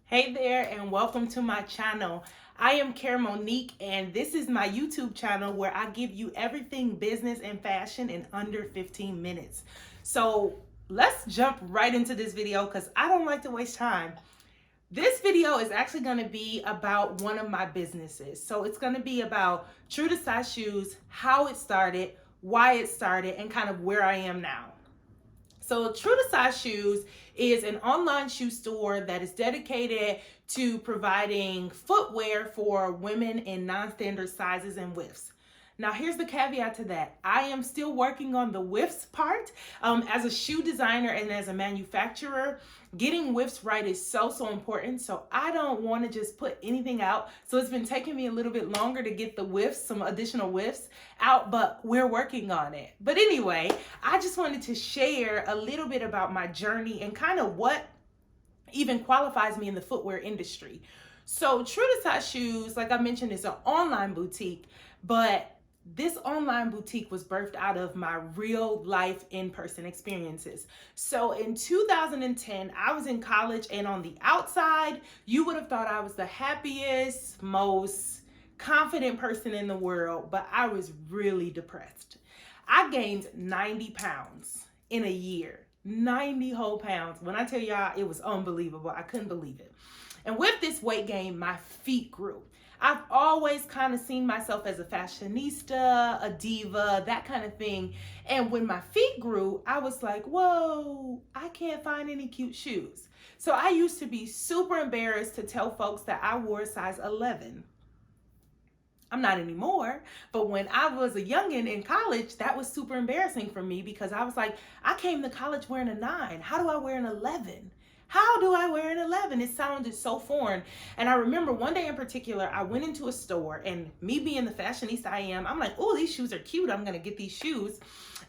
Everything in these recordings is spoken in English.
Hey there, and welcome to my channel. I am Monique, and this is my YouTube channel where I give you everything business and fashion in under 15 minutes. So let's jump right into this video because I don't like to waste time. This video is actually going to be about one of my businesses. So it's going to be about True to Size Shoes, how it started, why it started, and kind of where I am now. So True to Size Shoes is an online shoe store that is dedicated to providing footwear for women in non-standard sizes and widths. Now, here's the caveat to that. I am still working on the widths part. As a shoe designer and as a manufacturer, getting widths right is so important. So I don't want to just put anything out. So it's been taking me a little bit longer to get the widths, some additional widths out, but we're working on it. But anyway, I just wanted to share a little bit about my journey and kind of what even qualifies me in the footwear industry. So True to Size Shoes, like I mentioned, is an online boutique, but this online boutique was birthed out of my real life in-person experiences. So in 2010, I was in college, and on the outside, you would have thought I was the happiest, most confident person in the world, but I was really depressed. I gained 90 pounds in a year, 90 whole pounds. When I tell y'all, it was unbelievable. I couldn't believe it. And with this weight gain, my feet grew. I've always kind of seen myself as a fashionista, a diva, that kind of thing. And when my feet grew, I was like, whoa, I can't find any cute shoes. So I used to be super embarrassed to tell folks that I wore a size 11. I'm not anymore, but when I was a youngin' in college, that was super embarrassing for me because I was like, I came to college wearing a 9. How do I wear an 11? How do I wear an 11? It sounded so foreign. And I remember one day in particular, I went into a store, and me being the fashionista I am, I'm like, oh, these shoes are cute. I'm going to get these shoes.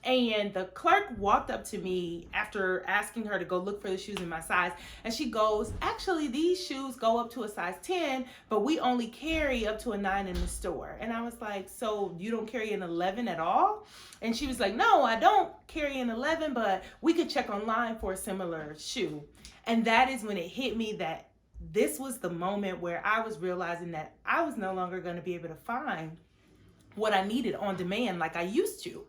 And the clerk walked up to me after asking her to go look for the shoes in my size. And she goes, actually, these shoes go up to a size 10, but we only carry up to a 9 in the store. And I was like, so you don't carry an 11 at all? And she was like, no, I don't carry an 11, but we could check online for a similar shoe. And that is when it hit me that this was the moment where I was realizing that I was no longer going to be able to find what I needed on demand like I used to.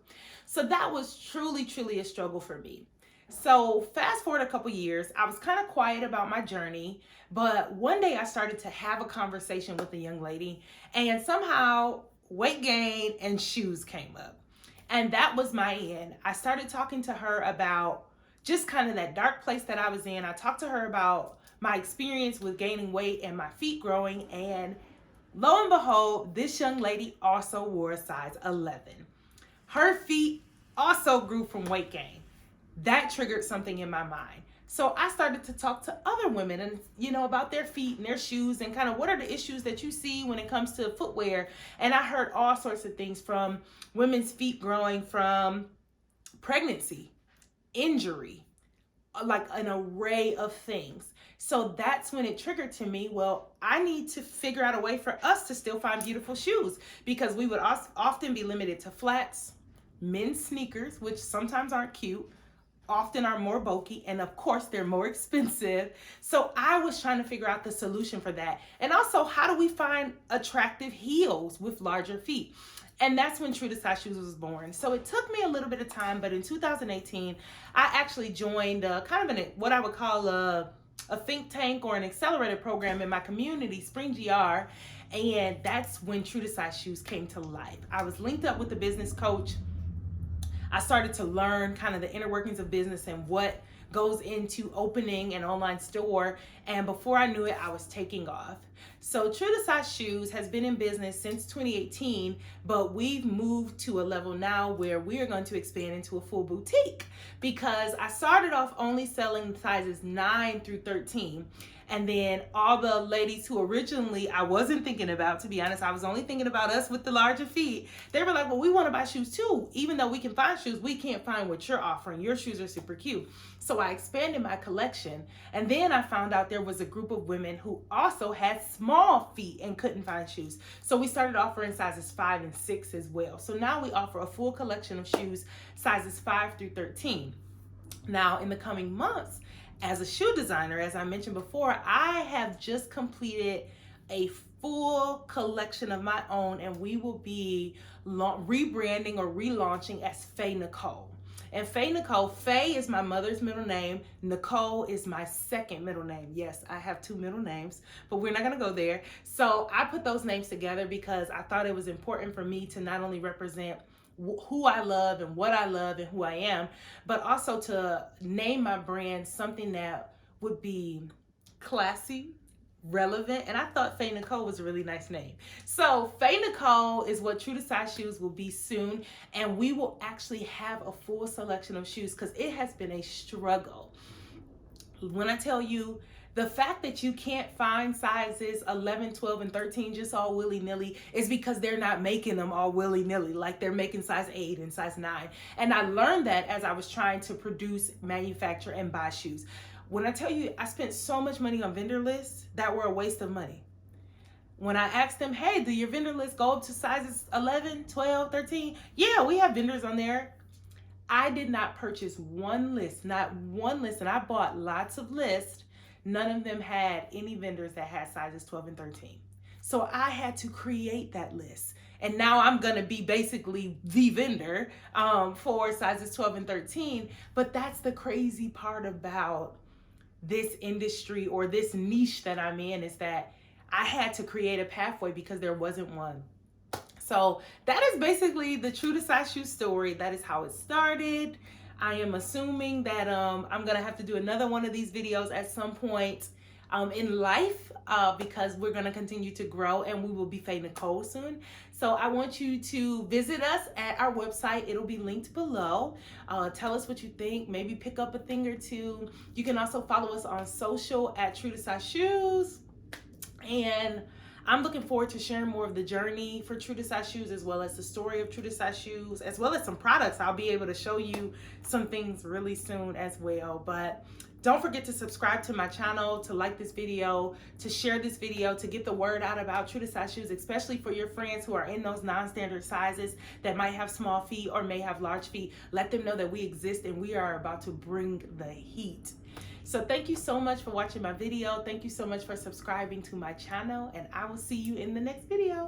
So that was truly a struggle for me. So fast forward a couple years, I was kind of quiet about my journey, but one day I started to have a conversation with a young lady, and somehow weight gain and shoes came up. And that was my end. I started talking to her about just kind of that dark place that I was in. I talked to her about my experience with gaining weight and my feet growing, and lo and behold, this young lady also wore a size 11. Her feet also grew from weight gain. That triggered something in my mind. So I started to talk to other women and, about their feet and their shoes and kind of what are the issues that you see when it comes to footwear. And I heard all sorts of things from women's feet growing from pregnancy, injury, like an array of things. So that's when it triggered to me, well, I need to figure out a way for us to still find beautiful shoes, because we would often be limited to flats, men's sneakers, which sometimes aren't cute, often are more bulky, and of course they're more expensive. So I was trying to figure out the solution for that. And also, how do we find attractive heels with larger feet? And that's when True to Size Shoes was born. So it took me a little bit of time, but in 2018, I actually joined what I would call a think tank or an accelerator program in my community, Spring GR, and that's when True to Size Shoes came to life. I was linked up with a business coach. I started to learn kind of the inner workings of business and what goes into opening an online store, and before I knew it, I was taking off. So True to Size Shoes has been in business since 2018, but we've moved to a level now where we are going to expand into a full boutique, because I started off only selling sizes 9 through 13. And then all the ladies who originally I wasn't thinking about, to be honest, I was only thinking about us with the larger feet. They were like, well, we want to buy shoes too. Even though we can find shoes, we can't find what you're offering. Your shoes are super cute. So I expanded my collection. And then I found out there was a group of women who also had small feet and couldn't find shoes. So we started offering sizes 5 and 6 as well. So now we offer a full collection of shoes, sizes 5 through 13. Now, in the coming months, as a shoe designer, as I mentioned before, I have just completed a full collection of my own, and we will be rebranding or relaunching as Faye Nicole. And Faye Nicole, Faye is my mother's middle name. Nicole is my second middle name. Yes, I have two middle names, but we're not going to go there. So I put those names together because I thought it was important for me to not only represent who I love and what I love and who I am, but also to name my brand something that would be classy, relevant, and I thought Faye Nicole was a really nice name. So Faye Nicole is what True to Size Shoes will be soon, and we will actually have a full selection of shoes because it has been a struggle. When I tell you, the fact that you can't find sizes 11, 12, and 13 just all willy-nilly is because they're not making them all willy-nilly. Like they're making size 8 and size 9. And I learned that as I was trying to produce, manufacture, and buy shoes. When I tell you, I spent so much money on vendor lists that were a waste of money. When I asked them, hey, do your vendor list go up to sizes 11, 12, 13? Yeah, we have vendors on there. I did not purchase one list, not one list, and I bought lots of lists. None of them had any vendors that had sizes 12 and 13. So I had to create that list. And now I'm going to be basically the vendor for sizes 12 and 13. But that's the crazy part about this industry or this niche that I'm in, is that I had to create a pathway because there wasn't one. So that is basically the True to Size Shoe story. That is how it started. I am assuming that I'm gonna have to do another one of these videos at some point in life because we're gonna continue to grow, and we will be Faye Nicole soon. So I want you to visit us at our website. It'll be linked below. Tell us what you think. Maybe pick up a thing or two. You can also follow us on social at True to Size Shoes. And I'm looking forward to sharing more of the journey for True to Size Shoes, as well as the story of True to Size Shoes, as well as some products. I'll be able to show you some things really soon as well. But don't forget to subscribe to my channel, to like this video, to share this video, to get the word out about True to Size Shoes, especially for your friends who are in those non-standard sizes that might have small feet or may have large feet. Let them know that we exist and we are about to bring the heat. So thank you so much for watching my video. Thank you so much for subscribing to my channel, and I will see you in the next video.